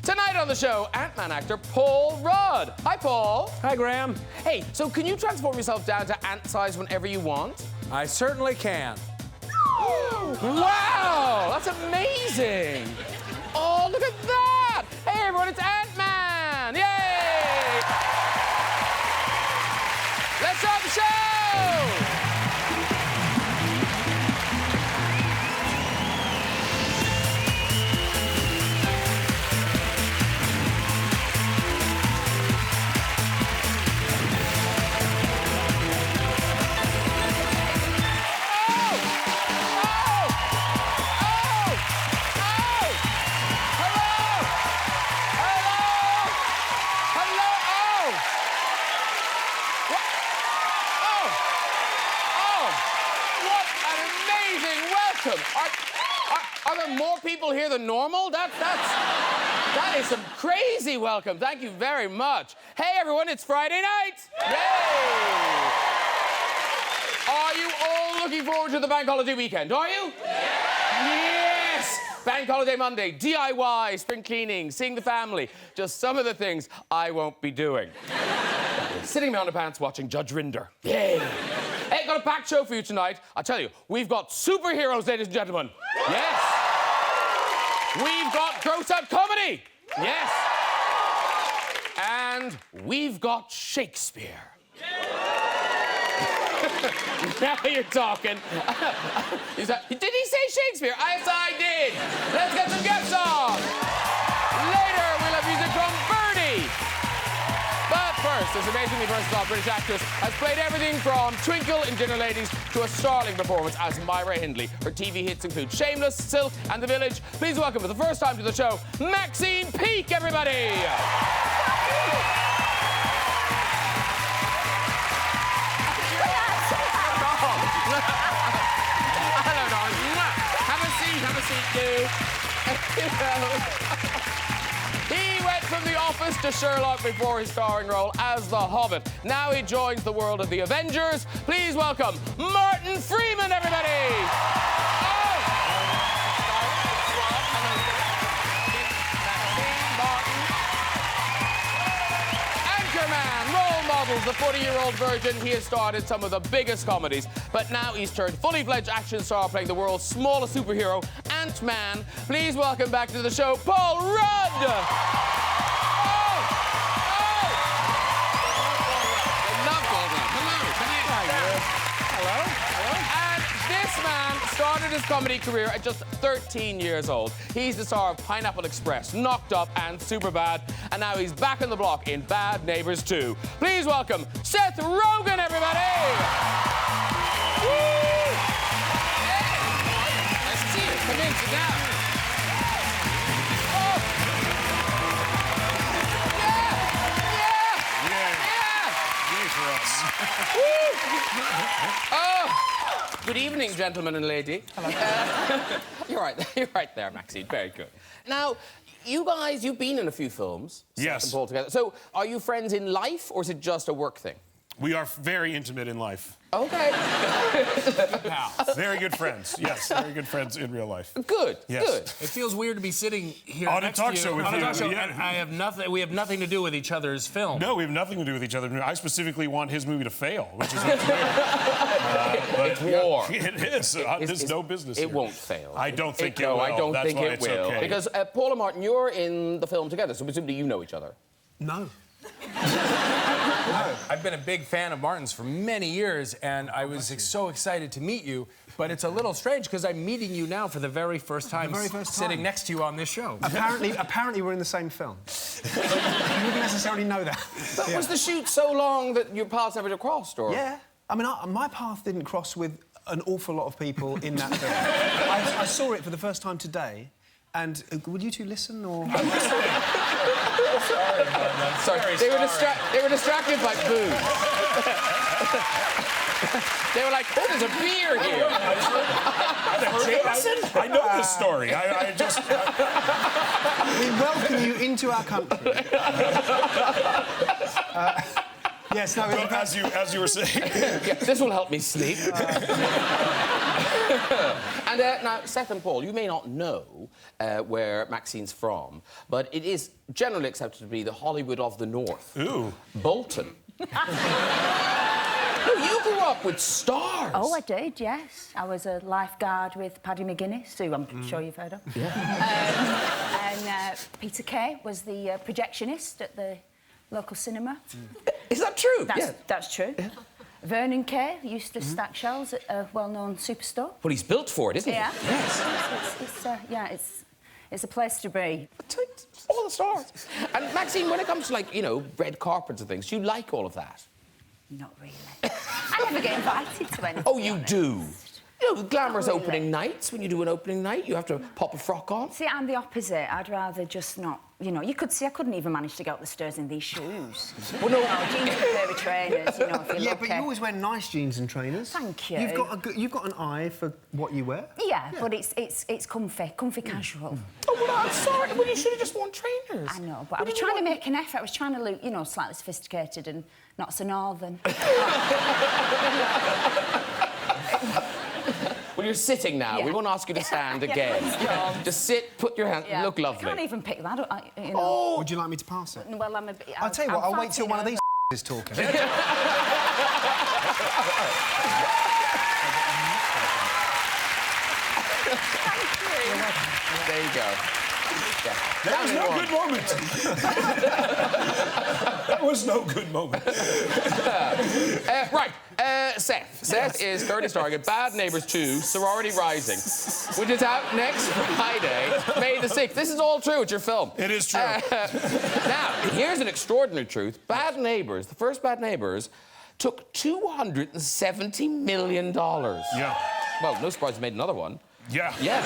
Tonight on the show, Ant-Man actor Paul Rudd. Hi, Paul. Hi, Graham. Hey, so can you transform yourself down to ant size whenever you want? I certainly can. Wow, that's amazing. Oh, look at that. Hey, everyone, it's Ant-Man. Yay! Let's start the show. Are there more people here than normal? That is some crazy welcome. Thank you very much. Hey, everyone, it's Friday night. Yay! Are you all looking forward to the bank holiday weekend? Are you? Yes! Bank holiday Monday, DIY, spring cleaning, seeing the family. Just some of the things I won't be doing. Sitting me on the pants watching Judge Rinder. Yay! Hey, got a packed show for you tonight. I tell you, we've got superheroes, ladies and gentlemen. Yes. We've got gross-out comedy. Yes. And we've got Shakespeare. Now you're talking. Did he say Shakespeare? Yes, I did. Let's get some guests on. Later, we'll have music from Birdy. But first, this amazingly versatile British actress has played everything from Twinkle in Dinner Ladies to a startling performance as Myra Hindley. Her TV hits include Shameless, Silk, and The Village. Please welcome for the first time to the show, Maxine Peake, everybody! Have a seat, dude. He went from The Office to Sherlock before his starring role as The Hobbit. Now he joins the world of the Avengers. Please welcome Martin Freeman, everybody! Anchorman, role models, the 40-year-old virgin. He has starred in some of the biggest comedies, but now he's turned fully-fledged action star playing the world's smallest superhero, Ant-Man. Please welcome back to the show, Paul Rudd! Started his comedy career at just 13 years old. He's the star of Pineapple Express, Knocked Up, and Superbad. And now he's back on the block in Bad Neighbors 2. Please welcome Seth Rogen, everybody! Woo! Hey! Nice to see you. Come in, sit down. Oh! Yeah! Yay for us. Woo! Oh! Good evening, gentlemen and lady. Hello. You're right there, Maxine. Very good. Now, you guys, you've been in a few films. Yes. Seth and Paul together. So, are you friends in life, or is it just a work thing? We are very intimate in life. Okay. Very good friends. Yes, very good friends in real life. Good. Yes. Good. It feels weird to be sitting here on next a talk to you, show with on a you. talk show, Yeah. and I have nothing. We have nothing to do with each other's film. No, we have nothing to do with each other. I specifically want his movie to fail, which is It's war. It is. There's no business. It here. won't fail. I don't think it will. No, I don't That's think why it it's will. okay. Because Paul and Martin, you're in the film together, so presumably you know each other. No. I've been a big fan of Martin's for many years, and I was so excited to meet you. But it's a little strange because I'm meeting you now for the very first time, sitting next to you on this show. Apparently, we're in the same film. You wouldn't necessarily know that. But was the shoot so long that your paths never crossed, or? Yeah. I mean, my path didn't cross with an awful lot of people in that film. I saw it for the first time today, and would you two listen, or...? Sorry. They were distracted by food. They were like, oh, there's a beer here. I know this story. I just... We welcome you into our country. Yes, no... As you were saying... Yeah, this will help me sleep. And now, Seth and Paul, you may not know where Maxine's from, but it is generally accepted to be the Hollywood of the North. Ooh. Bolton. No, you grew up with stars. Oh, I did, yes. I was a lifeguard with Paddy McGuinness, who I'm sure you've heard of. Yeah. And Peter Kay was the projectionist at the local cinema. Is that true? That's true. Yeah. Vernon Kay used to stack shelves at a well-known superstore. Well, he's built for it, isn't he? Yeah. Yes. It's a place to be. All the stars. And Maxine, when it comes to, like, you know, red carpets and things, do you like all of that? Not really. I never get invited to anything. Oh, you do? You know, glamorous Not really. opening nights. When you do an opening night, you have to pop a frock on. See, I'm the opposite. I'd rather just not... You know, you could see I couldn't even manage to get up the stairs in these shoes. Well, no. You know, jeans and a pair of trainers, you know, if you're Yeah, lucky. but you always wear nice jeans and trainers. Thank you. You've got an eye for what you wear. Yeah, but it's comfy casual. Oh, well, I'm sorry. Well, you should have just worn trainers. I know, but I was trying to make an effort. I was trying to look, you know, slightly sophisticated and not so northern. Well, you're sitting now. Yeah. We won't ask you to stand again. Just sit, put your hand, look lovely. I can't even pick that up, you know. Oh. Would you like me to pass it? Well, I'm a bit... I'll tell you what, I'll wait till one of these is talking. There you go. Yeah. That was no good moment. That was no good moment. Right, Seth. Seth is currently starring in Bad Neighbours 2, Sorority Rising, which is out next Friday, May the 6th. This is all true. It's your film. It is true. Now, here's an extraordinary truth. Bad Neighbours, the first Bad Neighbours, took $270 million. Yeah. Well, no surprise they made another one. Yeah. Yeah.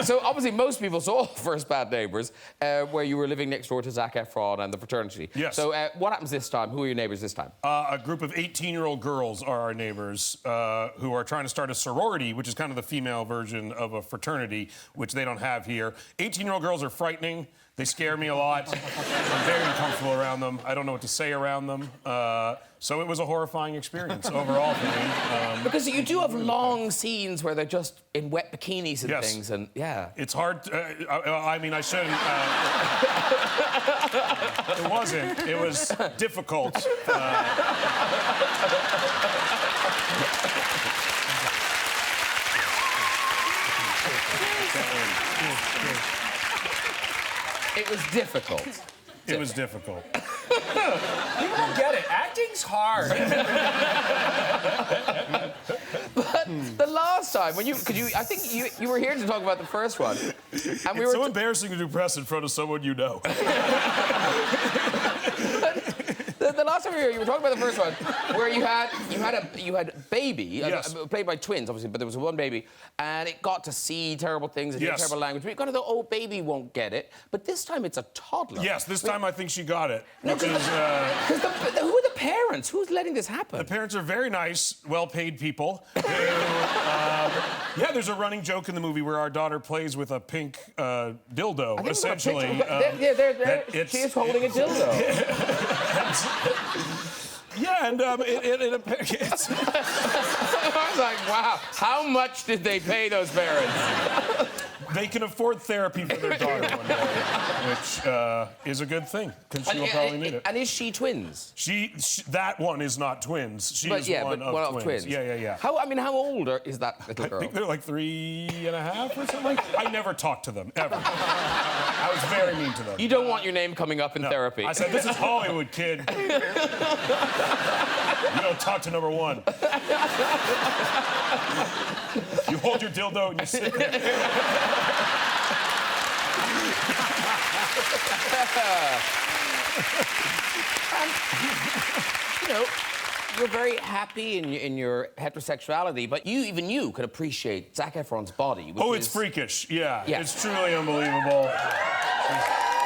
So obviously most people saw First Bad Neighbours, where you were living next door to Zac Efron and the fraternity. Yes. So what happens this time? Who are your neighbours this time? A group of 18-year-old girls are our neighbors who are trying to start a sorority, which is kind of the female version of a fraternity, which they don't have here. 18-year-old girls are frightening. They scare me a lot. I'm very uncomfortable around them. I don't know what to say around them. So it was a horrifying experience overall for me. Because you do have long scenes where they're just in wet bikinis and Yes. things, and yeah. It's hard. I mean, I shouldn't. It wasn't. It was difficult. It was difficult. It was difficult. You don't get it. Acting's hard. But the last time, when I think you were here to talk about the first one, and we It's were so embarrassing to do press in front of someone you know. The last time we were here, you were talking about the first one, where you had a baby, Yes. played by twins, obviously, but there was one baby, and it got to see terrible things and hear Yes. terrible language. We kind of thought, oh, baby won't get it, but this time it's a toddler. Yes, this time I think she got it. Which is, Because who are the parents? Who's letting this happen? the parents are very nice, well-paid people. Who, yeah, there's a running joke in the movie where our daughter plays with a pink dildo, I think essentially. we've got a picture. There. it's- She is holding a dildo. Yeah, and it's... I was like, wow, how much did they pay those parents? They can afford therapy for their daughter one day, which is a good thing, because she will probably need it. And is she twins? That one is not twins. She is one of twins. Yeah. How old is that little girl? I think they're like 3.5 or something. I never talked to them, ever. I was very mean to them. You don't want your name coming up in therapy. I said, this is Hollywood, kid. You don't talk to number one. You hold your dildo and you sit there. You know, you're very happy in your heterosexuality, but even you can appreciate Zac Efron's body. Which It's freakish. Yeah, Yeah. it's truly unbelievable.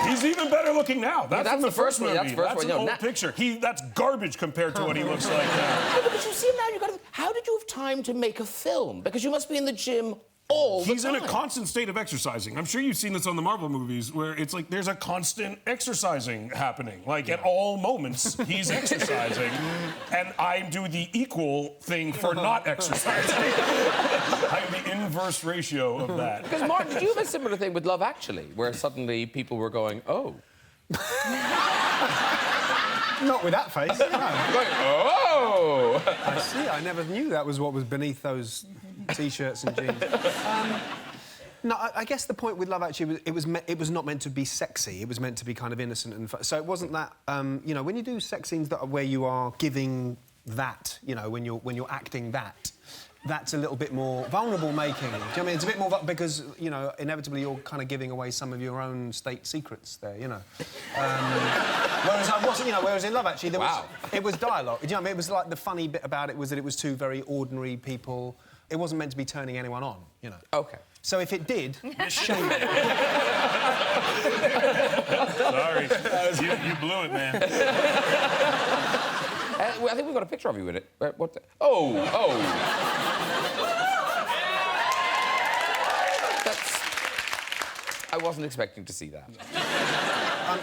He's even better looking now. That's from the first movie. That's the first one. an No, old picture. That's garbage compared to what he looks like now. No, because you see him now, how did you have time to make a film? Because you must be in the gym all the time. He's in a constant state of exercising. I'm sure you've seen this on the Marvel movies, where it's like there's a constant exercising happening. Like at all moments, he's exercising, and I do the equal thing for not exercising. inverse ratio of that. Because, Martin, did you have a similar thing with Love Actually, where suddenly people were going, oh? Not with that face, no. Going, oh! I see, I never knew that was what was beneath those T-shirts and jeans. No, I guess the point with Love Actually was it was not meant to be sexy. It was meant to be kind of innocent and so it wasn't that. You know, when you do sex scenes that are where you are giving that, you know, when you're acting that, that's a little bit more vulnerable making. Do you know what I mean? It's a bit more because you know inevitably you're kind of giving away some of your own state secrets there. You know. Whereas I wasn't. You know. Whereas in Love Actually, it was dialogue. Do you know what I mean? It was like the funny bit about it was that it was two very ordinary people. It wasn't meant to be turning anyone on. You know. Okay. So if it did, shame. Sorry, you blew it, man. Well, I think we've got a picture of you in it. What the... Oh! That's... I wasn't expecting to see that.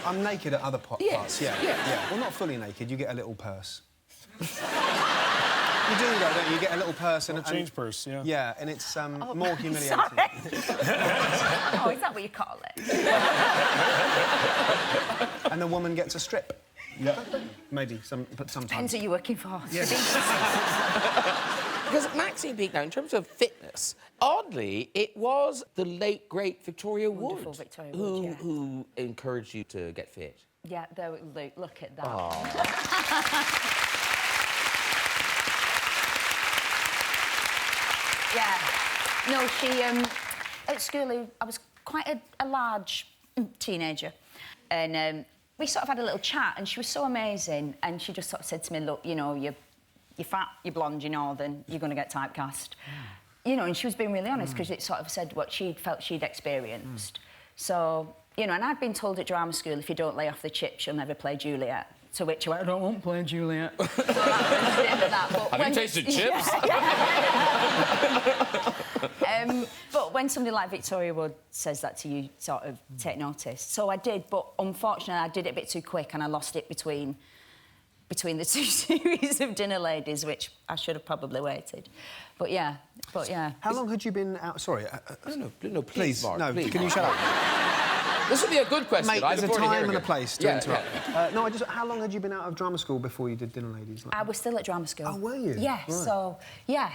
I'm naked at other parts. Yes. Yeah. Well, not fully naked. You get a little purse. You do, though, don't you? You get a little purse and... change purse, yeah. Yeah, and it's more humiliating. Sorry. Oh, is that what you call it? And the woman gets a strip. Yeah. Maybe, but sometimes. Depends who you're working for. Yes. Because Maxine Peake, now, in terms of fitness, oddly, it was the late, great Victoria Wood, Wonderful Victoria Wood, yeah. who encouraged you to get fit. Yeah, there, look at that. Oh. Yeah. No, she... at school, I was quite a large teenager. And we sort of had a little chat, and she was so amazing. And she just sort of said to me, look, you know, you're fat, you're blonde, you're northern, you're going to get typecast. You know, and she was being really honest, because it sort of said what she felt she'd experienced. So, you know, and I'd been told at drama school, if you don't lay off the chips, you'll never play Juliet. To which I went, I don't want to play Juliet. So that was the end of that. But Have you tasted chips? But when somebody like Victoria Wood says that to you, sort of take notice. So I did, but unfortunately I did it a bit too quick and I lost it between the two series of Dinner Ladies, which I should have probably waited. But yeah. How long had you been out? Sorry. No, please, Mark, no, please. can you shut up? This would be a good question. Mate, there's a time and a place to interrupt. Yeah. No, how long had you been out of drama school before you did Dinner Ladies? I was still at drama school. Oh, were you? Yeah, right. So, yeah.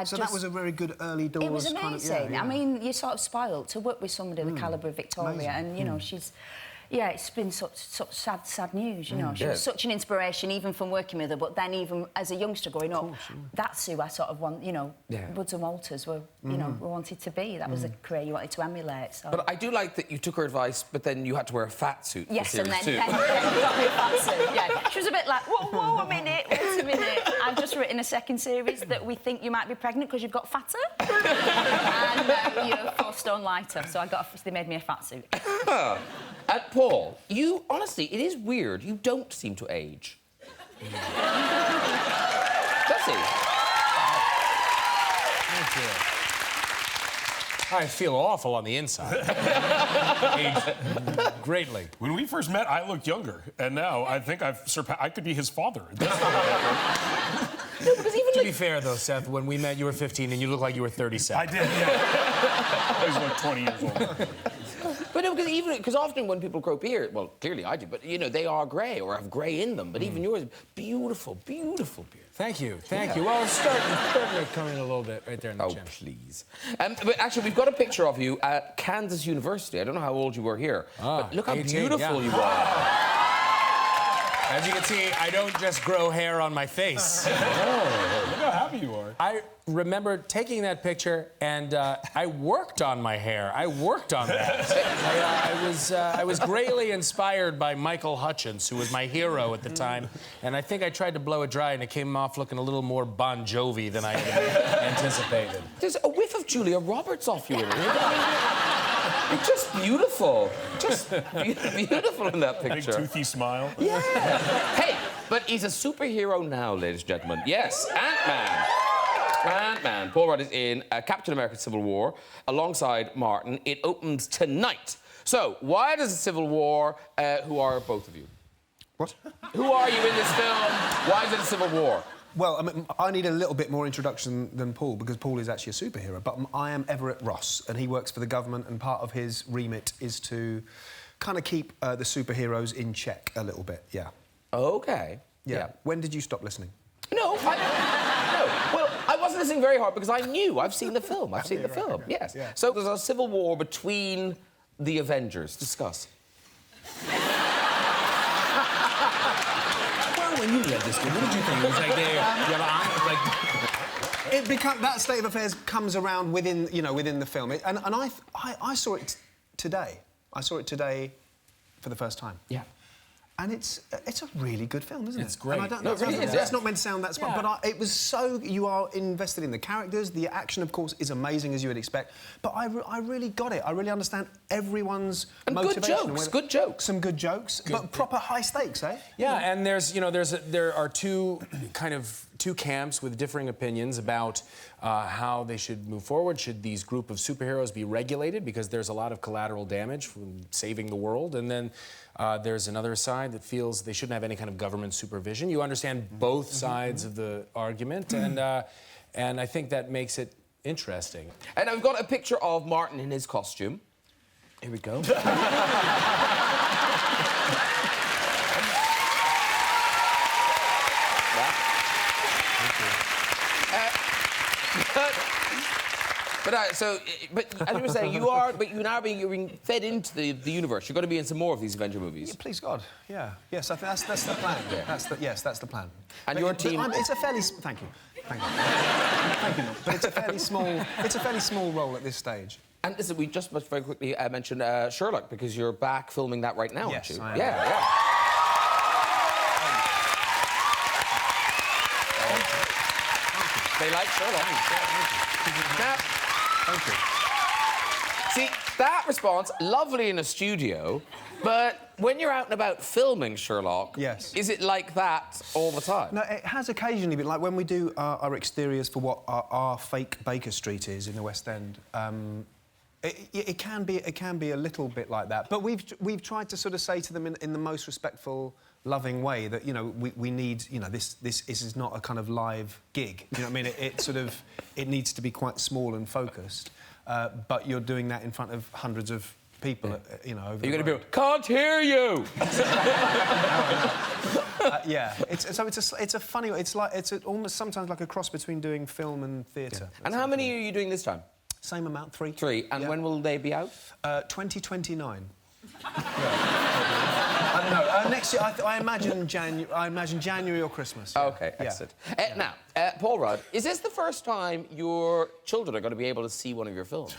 So that was a very good early doors It was amazing. kind of... Yeah. I mean, you're sort of spoilt to work with somebody the calibre of Victoria. Amazing. And, you know, she's... Yeah, it's been such sad news, you know. She was such an inspiration, even from working with her, but then even as a youngster growing up, that's who I sort of want, you know, Woods and Walters were, you know, wanted to be. That was a career you wanted to emulate, so... But I do like that you took her advice, but then you had to wear a fat suit Yes, for and series then got me a fat suit, yeah. She was a bit like, whoa, a minute, wait a minute. I've just written a second series that we think you might be pregnant because you've got fatter. And you're 4 stone lighter, so they made me a fat suit. Paul, you, honestly, it is weird. You don't seem to age. Does he? Thank you. I feel awful on the inside. Aged greatly. When we first met, I looked younger, and now I think I could be his father. No, because even To be fair, though, Seth, when we met, you were 15 and you looked like you were 37. I did, yeah. I was like 20 years old. But no, because often when people grow beard, well, clearly I do, but, you know, they are grey or have grey in them. But even yours, beautiful, beautiful beard. Thank you. Well, it's starting to come in a little bit right there in the chin. Oh, please. But actually, we've got a picture of you at Kansas University. I don't know how old you were here, but look how 18, beautiful you are. As you can see, I don't just grow hair on my face. Oh, look how happy you are. I remember taking that picture, and I worked on my hair. I worked on that. I was greatly inspired by Michael Hutchence, who was my hero at the time, and I think I tried to blow it dry, and it came off looking a little more Bon Jovi than I anticipated. There's a whiff of Julia Roberts off you in it. You're just beautiful. Just beautiful in that picture. Big toothy smile. Yeah. Hey, but he's a superhero now, ladies and gentlemen. Yes, Ant-Man. Ant-Man. Paul Rudd is in Captain America Civil War alongside Martin. It opens tonight. So, why does a Civil War... who are both of you? What? Who are you in this film? Why is it a Civil War? Well, I mean, I need a little bit more introduction than Paul, because Paul is actually a superhero. But I am Everett Ross, and he works for the government, and part of his remit is to kind of keep the superheroes in check a little bit, yeah. Okay. Yeah. When did you stop listening? No, no. Well, I wasn't listening very hard because I knew. I've seen the film. I've seen the film, yes. Yeah. So there's a civil war between the Avengers. Discuss. Well, when you read this, what did you think? It was like That state of affairs comes around within, you know, within the film. I saw it today. I saw it today for the first time. Yeah. And it's a really good film, isn't it? It's great. And I don't No, know. it really is, It's yeah. not meant to sound that smart, but it was so... You are invested in the characters. The action, of course, is amazing, as you would expect. But I really got it. I really understand everyone's motivation. Good jokes. Some good jokes, but proper high stakes, eh? Yeah, and there are two camps with differing opinions about how they should move forward. Should these group of superheroes be regulated, because there's a lot of collateral damage from saving the world, and then there's another side that feels they shouldn't have any kind of government supervision. You understand both sides of the argument, and I think that makes it interesting. And I've got a picture of Martin in his costume. Here we go. But as you were saying, you're now being fed into the universe. You're going to be in some more of these Avenger movies. Yeah, please God, yeah. Yes, I think that's the plan. Yeah. That's the plan. And your team... It's a fairly... Thank you. Thank you. Thank you. But it's a fairly small role at this stage. And listen, we just very quickly mentioned Sherlock, because you're back filming that right now, Yes, aren't you? I am. Yeah. They like Sherlock. Now, Thank you. see, that response, lovely in a studio, but when you're out and about filming Sherlock, Yes. is it like that all the time? No, it has occasionally been like when we do our exteriors for what our fake Baker Street is in the West End. It can be a little bit like that, but we've tried to sort of say to them in the most respectful, loving way that, you know, we need, you know, this is not a kind of live gig. You know what I mean? It needs to be quite small and focused, but you're doing that in front of hundreds of people, you know. Over You're the going to road. be, can't hear you. Yeah, it's almost sometimes like a cross between doing film and theatre. And how many are you doing this time? Same amount, 3. 3. And Yeah. when will they be out? 2029. No, next year. I imagine January or Christmas. Yeah. Okay, excellent. Now, Paul Rudd, is this the first time your children are going to be able to see one of your films?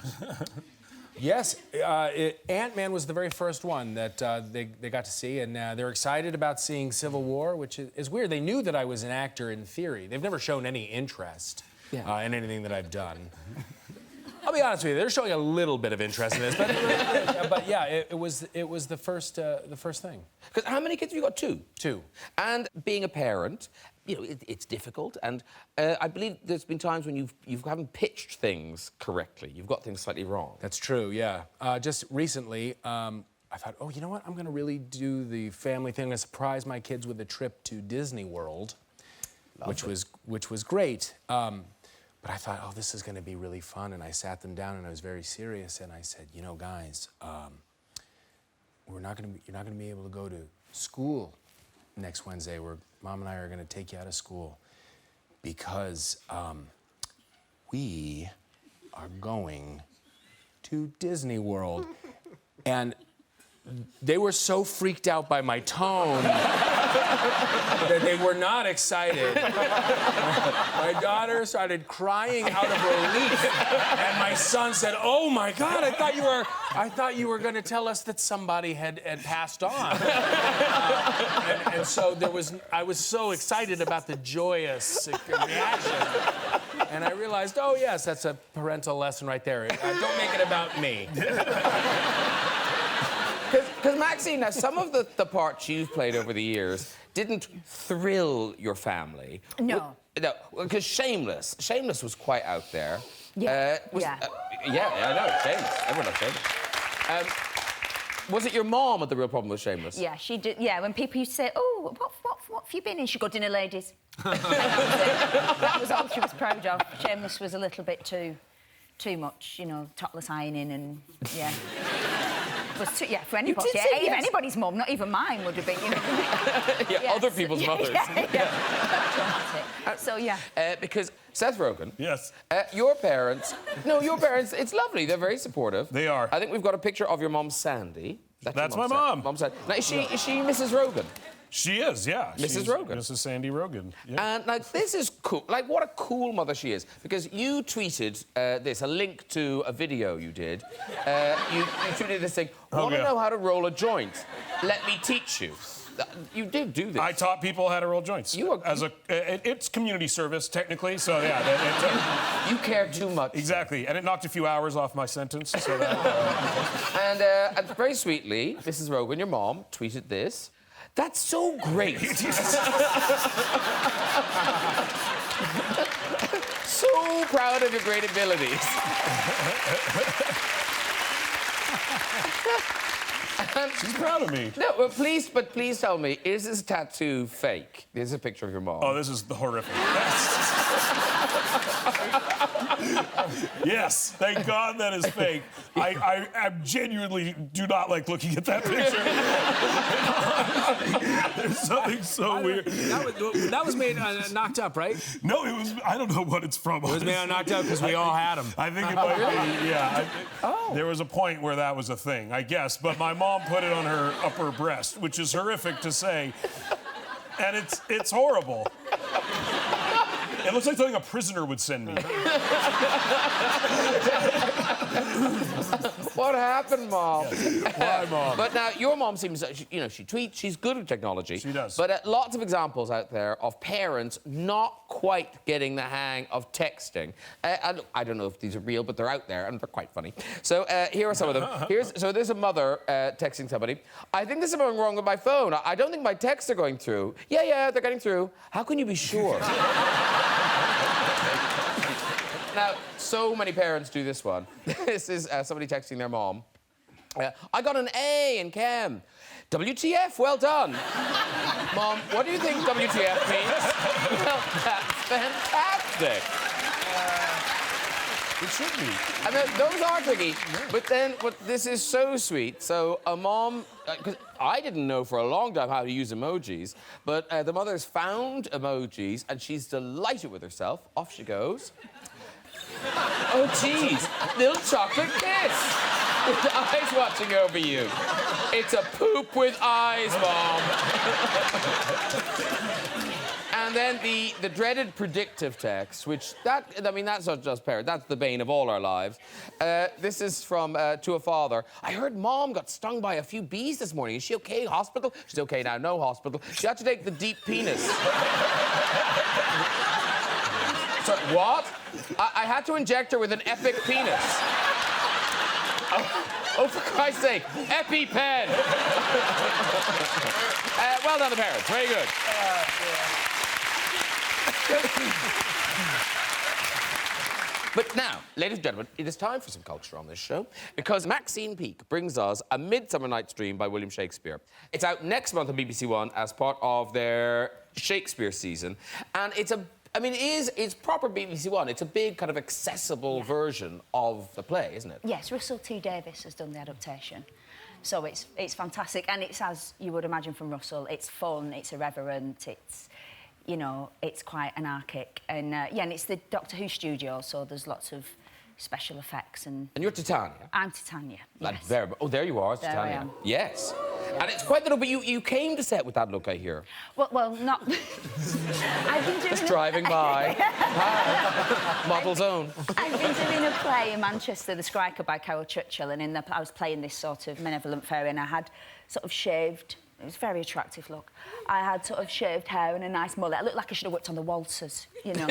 Yes, Ant-Man was the very first one that they got to see, and they're excited about seeing Civil War, which is weird. They knew that I was an actor in theory. They've never shown any interest in anything that I've done. I'll be honest with you, they're showing a little bit of interest in this, but yeah, it was the first thing. Because how many kids have you got? 2? 2. And being a parent, you know, it's difficult. And I believe there's been times when you haven't pitched things correctly. You've got things slightly wrong. That's true, yeah. Just recently, I thought, oh, you know what? I'm going to really do the family thing. I'm going to surprise my kids with a trip to Disney World, which was great. But I thought, oh, this is going to be really fun. And I sat them down and I was very serious. And I said, you know, guys, you're not going to be able to go to school next Wednesday. Mom and I are going to take you out of school because we are going to Disney World. And they were so freaked out by my tone that they were not excited. My daughter started crying out of relief, and my son said, "Oh my God! I thought you were going to tell us that somebody had passed on." And so I was so excited about the joyous reaction, and I realized, oh yes, that's a parental lesson right there. Don't make it about me. Because Maxine, now some of the parts you've played over the years didn't thrill your family. No. No, because Shameless was quite out there. Yeah. Yeah, I know, Shameless. Everyone loves Shameless. Was it your mom had the real problem with Shameless? Yeah, she did. Yeah, when people used to say, "Oh, what have you been in?" She'd go, "Dinner ladies." That was all she was proud of. Shameless was a little bit too much, you know, topless ironing and yeah. Was too, yeah, for anybody. did say If yes. anybody's mum, not even mine, would have been, you know. Yeah, Yes. other people's mothers. So yeah. Because Seth Rogen. Yes. Your parents. No, your parents. It's lovely. They're very supportive. They are. I think we've got a picture of your mom, Sandy. That's my mom. Mom Sandy. Now, is she Mrs. Rogen? She is, yeah. Mrs. She's Rogen. Mrs. Sandy Rogen. Yeah. And now this is cool. Like, what a cool mother she is. Because you tweeted a link to a video you did. You tweeted this thing. Want to yeah. know how to roll a joint? Let me teach you. You did do this. I taught people how to roll joints. It's community service technically, so yeah. You care too much. Exactly, and it knocked a few hours off my sentence. So that, And very sweetly, Mrs. Rogen, your mom, tweeted this. That's so great. So proud of your great abilities. she's proud of me. No, but please tell me, is this tattoo fake? This is a picture of your mom. Oh, this is horrific. Yes, thank God that is fake. I genuinely do not like looking at that picture. There's something so weird. That was made Knocked Up, right? No, it was. I don't know what it's from. It was made on Knocked Up because we all had them. I think it might be. Yeah. There was a point where that was a thing, I guess. But my mom put it on her upper breast, which is horrific to say, and it's horrible. It looks like something a prisoner would send me. What happened, Mom? Why, Mom? But now, your mom seems, you know, she tweets, she's good with technology. She does. But lots of examples out there of parents not quite getting the hang of texting. I don't know if these are real, but they're out there, and they're quite funny. So here are some of them. So there's a mother texting somebody. I think there's something wrong with my phone. I don't think my texts are going through. Yeah, they're getting through. How can you be sure? Now, so many parents do this one. This is somebody texting their mom. I got an A in chem. WTF, well done. Mom, what do you think WTF means? Well, that's fantastic. It should be. I mean, those are tricky. But then, this is so sweet. So a mom, because I didn't know for a long time how to use emojis, but the mother's found emojis, and she's delighted with herself. Off she goes. Oh, geez, little chocolate kiss. With eyes watching over you. It's a poop with eyes, Mom. And then the dreaded predictive text, which that's not just parent, that's the bane of all our lives. This is from to a father. I heard Mom got stung by a few bees this morning. Is she okay? Hospital? She's okay now. No hospital. She had to take the deep penis. Sorry, what? I had to inject her with an epic penis. Oh, for Christ's sake, EpiPen. Well done, the parents. Very good. But now, ladies and gentlemen, it is time for some culture on this show, because Maxine Peake brings us A Midsummer Night's Dream by William Shakespeare. It's out next month on BBC One as part of their Shakespeare season, and it's proper BBC One. It's a big, kind of accessible version of the play, isn't it? Yes, Russell T Davies has done the adaptation. So it's fantastic, and it's, as you would imagine from Russell, it's fun, it's irreverent, it's, you know, it's quite anarchic. And, and it's the Doctor Who studio, so there's lots of special effects and... And you're Titania? I'm Titania, yes. There you are, there Titania. I am. Yes. Yeah. And it's quite the look, but you came to set with that look, I hear. Well, not... I've been doing... Just driving by. Hi. Model zone. I've been doing a play in Manchester, The Scriker by Carol Churchill, and I was playing this sort of malevolent fairy, and I had sort of shaved... It was a very attractive look. I had sort of shaved hair and a nice mullet. I looked like I should have worked on the waltzers, you know.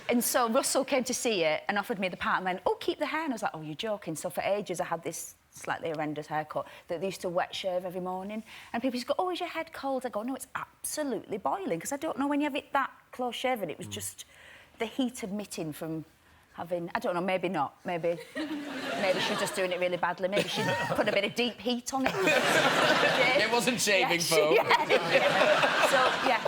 And so Russell came to see it and offered me the part and went, oh, keep the hair. And I was like, oh, you're joking. So for ages, I had this slightly horrendous haircut that they used to wet shave every morning. And people used to go, oh, is your head cold? I go, no, it's absolutely boiling, because I don't know when you have it that close shaven. It was just the heat emitting from having... I don't know, maybe not. Maybe she's just doing it really badly. Maybe she put a bit of deep heat on it. It wasn't shaving foam.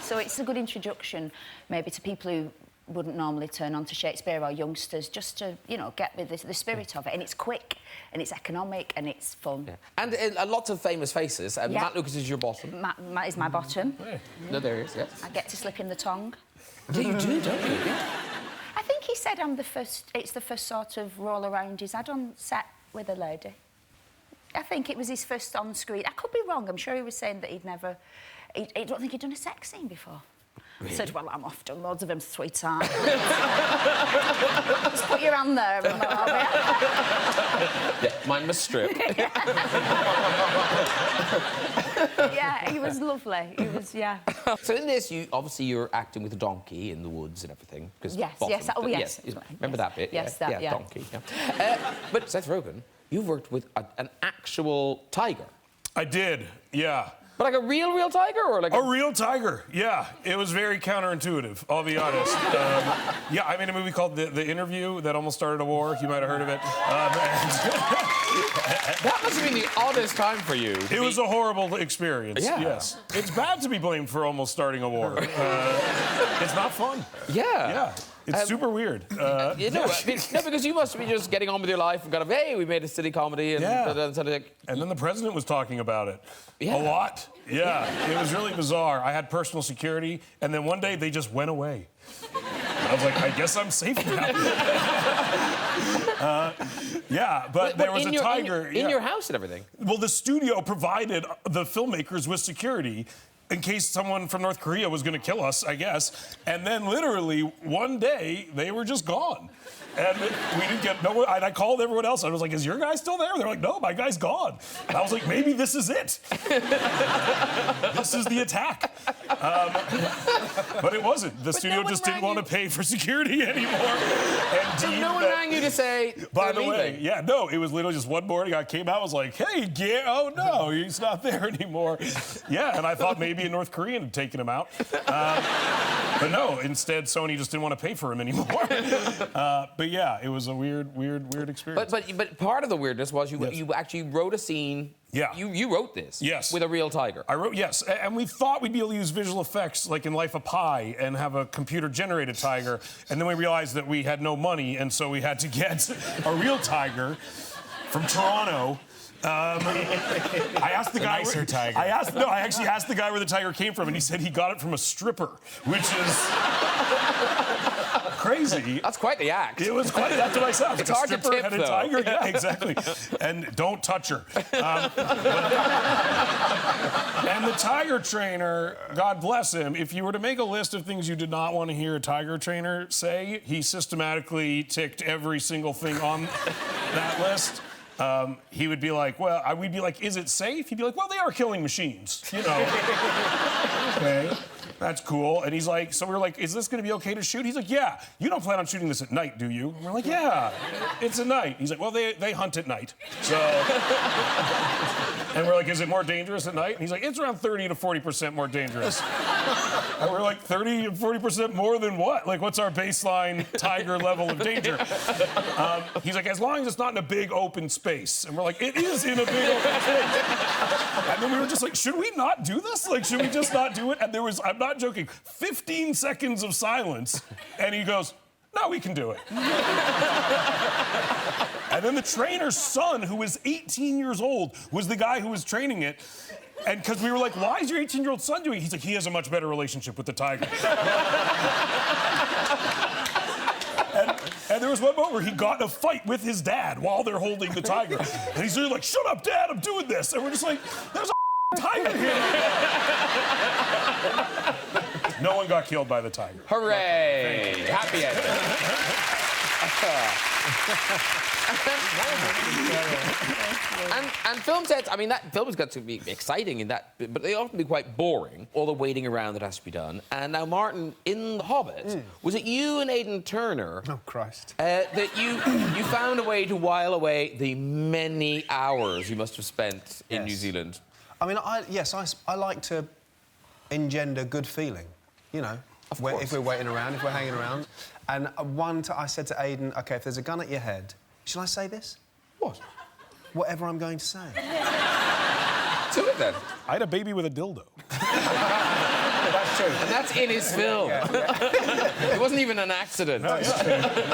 So it's a good introduction, maybe, to people who wouldn't normally turn on to Shakespeare, or youngsters, just to, you know, get with the spirit of it. And it's quick, and it's economic, and it's fun. Yeah. And lots of famous faces. Matt Lucas is your bottom. Matt is my bottom. Hey. No, there he is, yes. I get to slip him the tongue. Yeah, you do, don't you? I think he said it's the first sort of roll around he's had on set with a lady. I think it was his first on screen. I could be wrong. I'm sure he was saying that I don't think he'd done a sex scene before. Really? I said, well, I'm off done loads of them, sweetheart. Just put your hand there. And yeah, mine was stripped. Yeah, he was lovely. He was, yeah. So in this, you're acting with a donkey in the woods and everything. Yes. Remember that bit? Yes, yeah. Donkey. Yeah. But Seth Rogen, you've worked with an actual tiger. I did, yeah. But like a real tiger, or like a real tiger? Yeah, it was very counterintuitive. I'll be honest. Yeah, I made a movie called The Interview that almost started a war. You might have heard of it. That must have been the oddest time for you. It was a horrible experience. Yeah. Yes, it's bad to be blamed for almost starting a war. It's not fun. Yeah. Yeah. It's super weird. No, because you must be just getting on with your life and kind of, hey, we made a silly comedy. And, and then the president was talking about it a lot. Yeah, it was really bizarre. I had personal security, and then one day they just went away. I was like, I guess I'm safe now. But there was a tiger. In your house and everything? Well, the studio provided the filmmakers with security in case someone from North Korea was going to kill us, I guess. And then literally one day, they were just gone. And we didn't get no one. I called everyone else. I was like, is your guy still there? They're like, no, my guy's gone. And I was like, maybe this is it. This is the attack. But it wasn't. The studio just didn't want to pay for security anymore. And so no one rang you to say, by the way, yeah, no, it was literally just one morning I came out, I was like, hey, oh no, he's not there anymore. Yeah, and I thought maybe a North Korean had taken him out. But no, instead Sony just didn't want to pay for him anymore. But yeah, it was a weird experience. But part of the weirdness was you actually wrote a scene. Yeah. You wrote this. Yes. With a real tiger. I wrote, yes. And we thought we'd be able to use visual effects like in Life of Pi and have a computer-generated tiger. And then we realized that we had no money, and so we had to get a real tiger from Toronto. I asked the guy. Nicer tiger. I actually asked the guy where the tiger came from, and he said he got it from a stripper, which is crazy. That's quite the act. It was quite. That's what I said. It's hard to tip, had a though. tiger. Yeah, exactly. And don't touch her. And the tiger trainer, God bless him, if you were to make a list of things you did not want to hear a tiger trainer say, he systematically ticked every single thing on that list. He would be like, we'd be like, is it safe? He'd be like, well, they are killing machines, you know. Okay, that's cool. And he's like, so we were like, is this gonna be okay to shoot? He's like, yeah. You don't plan on shooting this at night, do you? And we're like, yeah, it's at night. He's like, well, they hunt at night, so. And we're like, is it more dangerous at night? And he's like, it's around 30 to 40% more dangerous. And we're like, 30 to 40% more than what? Like, what's our baseline tiger level of danger? He's like, as long as it's not in a big open space. And we're like, it is in a big open space. And then we were just like, should we not do this? Like, should we just not do it? And there was, I'm not joking, 15 seconds of silence. And he goes, no, we can do it. And then the trainer's son, who was 18 years old, was the guy who was training it. And because we were like, why is your 18-year-old son doing it? He's like, he has a much better relationship with the tiger. And there was one moment where he got in a fight with his dad while they're holding the tiger. And he's really like, shut up, Dad, I'm doing this. And we're just like, there's a tiger here. No one got killed by the tiger. Hooray! Happy ending. And film sets, I mean, that film has got to be exciting in that, but they often be quite boring, all the waiting around that has to be done. And now, Martin, in The Hobbit, was it you and Aidan Turner... Oh, Christ. That you found a way to while away the many hours you must have spent in New Zealand? I mean, I like to engender good feeling, you know. if we're waiting around, if we're hanging around. And I said to Aidan, OK, if there's a gun at your head, shall I say this? What? Whatever I'm going to say. Do it then. I had a baby with a dildo. That's true. And that's in his film. It wasn't even an accident. Yeah,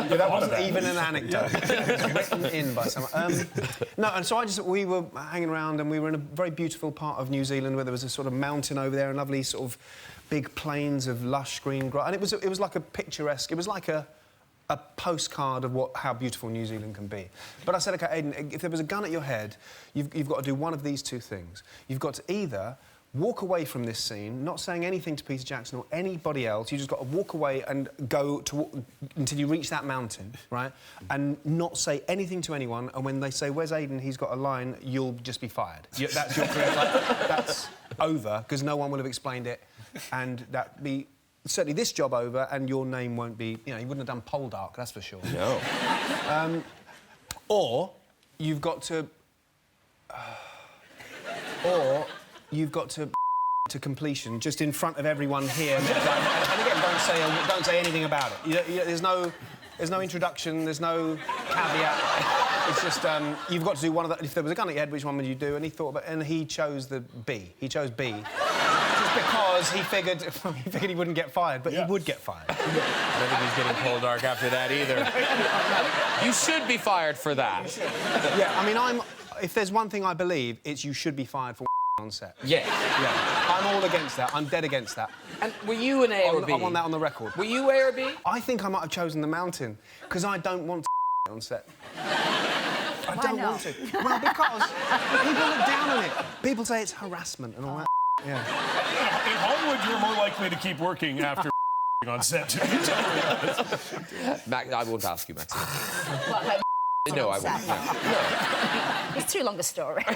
that wasn't even an anecdote. It was written in by someone. No, and so we were hanging around and we were in a very beautiful part of New Zealand where there was a sort of mountain over there and lovely sort of big plains of lush green grass. And it was like a picturesque... It was like a postcard of how beautiful New Zealand can be. But I said, OK, Aidan, if there was a gun at your head, you've got to do one of these two things. You've got to either walk away from this scene, not saying anything to Peter Jackson or anybody else. You just got to walk away and go until you reach that mountain, right? And not say anything to anyone. And when they say, "Where's Aidan?" He's got a line. You'll just be fired. That's your career. That's over because no one will have explained it, and that be. Certainly this job over, and your name won't be... You know, you wouldn't have done Poldark, that's for sure. No. Or you've got to... or you've got to completion just in front of everyone here. And again, don't say anything about it. There's no introduction, there's no caveat. It's just, you've got to do one of the... If there was a gun at your head, which one would you do? And he thought about... And he chose the B. He chose B. Because he figured he wouldn't get fired, but he would get fired. I don't think he's getting Poldark after that either. You should be fired for that. Yeah, I mean, if there's one thing I believe, it's you should be fired for on set. Yeah. I'm all against that. I'm dead against that. And were you an A or B? I want that on the record. Were you A or B? I think I might have chosen the mountain, because I don't want to on set. I don't want to. Well, because people look down on it. People say it's harassment and all that. Yeah. In Hollywood, you're more likely to keep working after on set. Max, I won't ask you, Maxine. What, like No, I won't. No. It's too long a story. How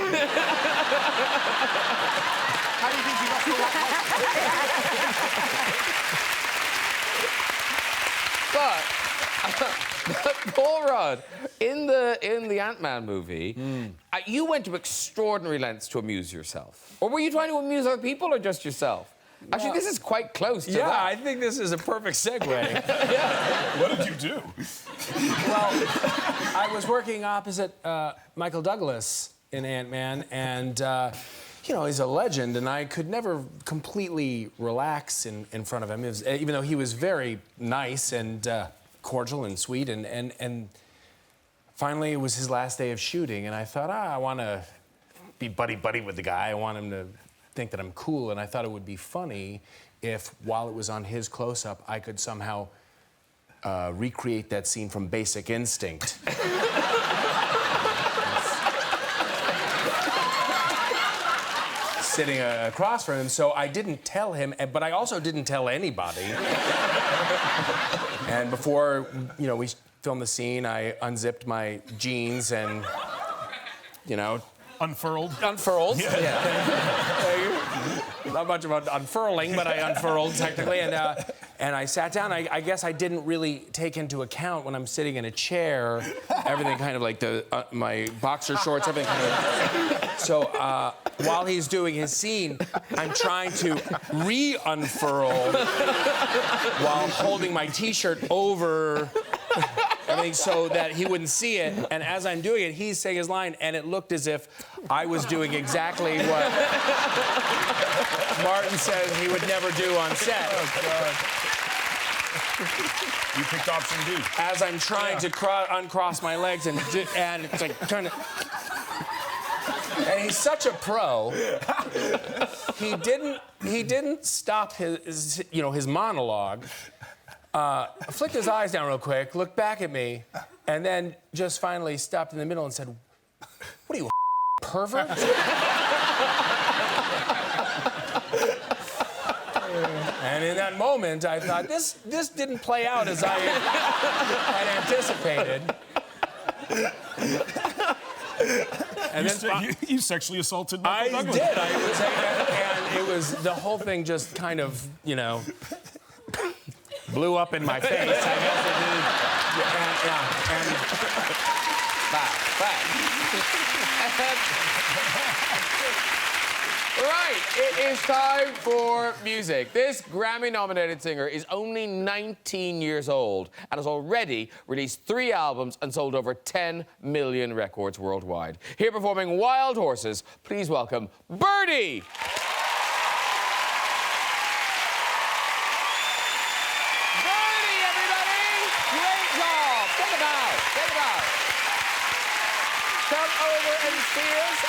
do you think you got through that? But Paul Rudd, in the Ant-Man movie, you went to extraordinary lengths to amuse yourself. Or were you trying to amuse other people or just yourself? Actually, this is quite close to that. Yeah, I think this is a perfect segue. What did you do? Well, I was working opposite Michael Douglas in Ant-Man, and, you know, he's a legend, and I could never completely relax in front of him, even though he was very nice and cordial and sweet, and finally it was his last day of shooting, and I thought, I want to be buddy-buddy with the guy. I want him to think that I'm cool, and I thought it would be funny if, while it was on his close-up, I could somehow recreate that scene from Basic Instinct. Sitting across from him, so I didn't tell him, but I also didn't tell anybody. And before, you know, we filmed the scene, I unzipped my jeans and, you know... Unfurled? Unfurled, yeah. Not much about unfurling, but I unfurled, technically, and I sat down. I guess I didn't really take into account when I'm sitting in a chair, everything kind of like my boxer shorts, everything kind of... So, while he's doing his scene, I'm trying to re-unfurl while holding my T-shirt over everything so that he wouldn't see it. And as I'm doing it, he's saying his line, and it looked as if I was doing exactly what Martin says he would never do on set. Oh, God. You picked option B. As I'm trying to uncross my legs and it's like trying to... And he's such a pro. He didn't stop his monologue. Flicked his eyes down real quick, looked back at me, and then just finally stopped in the middle and said, "What are you, a pervert?" And in that moment, I thought, this didn't play out as I had anticipated. And you sexually assaulted Michael Douglas. I did. And it was the whole thing just kind of, you know, blew up in my face. I guess it did. Right, it is time for music. This Grammy-nominated singer is only 19 years old and has already released 3 albums and sold over 10 million records worldwide. Here performing Wild Horses, please welcome Birdy! Birdy, everybody! Great job! Take a bow, take a bow. Come over and see us.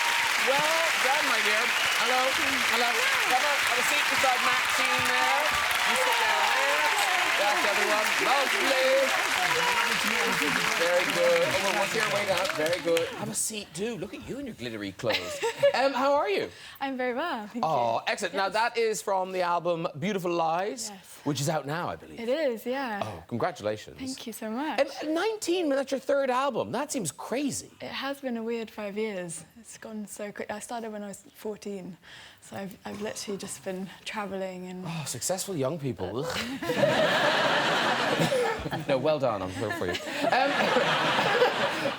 Well done, my dear. Hello, hello. Come on, have a seat beside Maxine there. You sit down there. That's everyone. Lovely. Very good. Oh, well, what's your way down? Very good. Have a seat, too. Look at you in your glittery clothes. How are you? I'm very well, thank you. Oh, excellent. Now, that is from the album Beautiful Lies, Yes. which is out now, I believe. It is, yeah. Oh, congratulations. Thank you so much. And 19, that's your 3rd album. That seems crazy. It has been a weird 5 years. It's gone so quick. I started when I was 14, so I've literally just been travelling and... Oh, successful young people. No, well done. I'm here for you.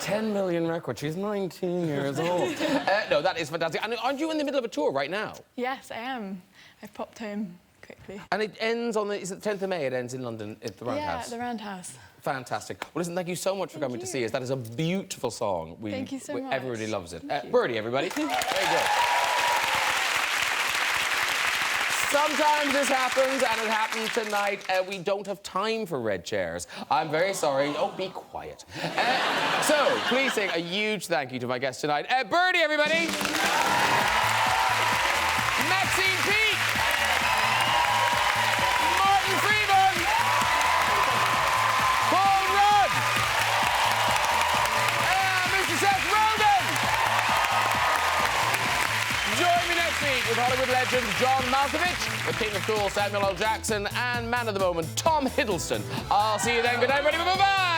10 million records. She's 19 years old. No, that is fantastic. And aren't you in the middle of a tour right now? Yes, I am. I've popped home quickly. And it ends on the... Is it the 10th of May? It ends in London at the Roundhouse? Yeah, at the Roundhouse. Fantastic. Well, listen, thank you so much for coming to see us. That is a beautiful song. Thank you so much. Everybody loves it. Thank you. Birdy, everybody. Very good. Sometimes this happens, and it happened tonight. We don't have time for red chairs. I'm very sorry. Oh, be quiet. So, please say a huge thank you to my guest tonight. Birdy, everybody. Maxine Peake. Martin Freeman. Paul Rudd. Mr. Seth Rogen. Join me next week with Hollywood legend John Malkovich, the King of Cool Samuel L. Jackson, and man of the moment Tom Hiddleston. I'll see you then. Good night, everybody. Bye-bye.